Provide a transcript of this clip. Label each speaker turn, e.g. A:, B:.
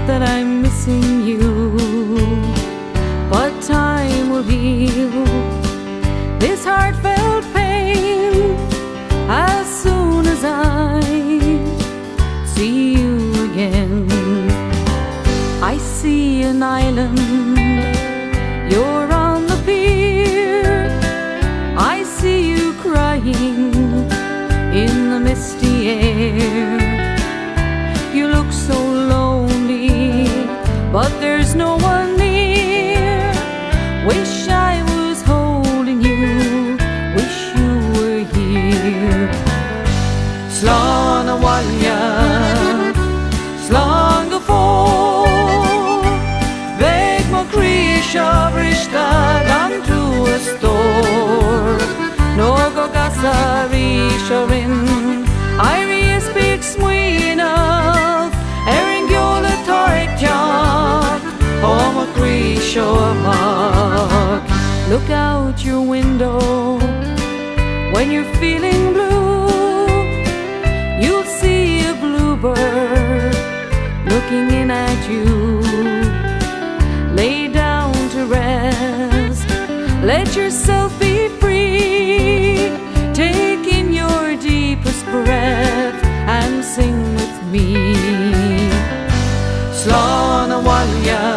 A: that I'm missing you, but time will heal this heartfelt pain as soon as I see you again. I see an island, you're on the pier. I see you crying in the misty air. You look so lonely, but there's no one near. Wish I was holding you, wish you were here. Slán a bhaile, slán go fór, bheidh mo crí seo bhriste gan tú a stór. No go gasa rí seo rin, Irie speak smuoinmh, Erin geola torric teach, oh mo crí seo amach. Look out your window when you're feeling blue. You'll see a bluebird looking in at you. Lay down to rest, let yourself be free. Take in your deepest breath and sing with me. Slán a bhaile,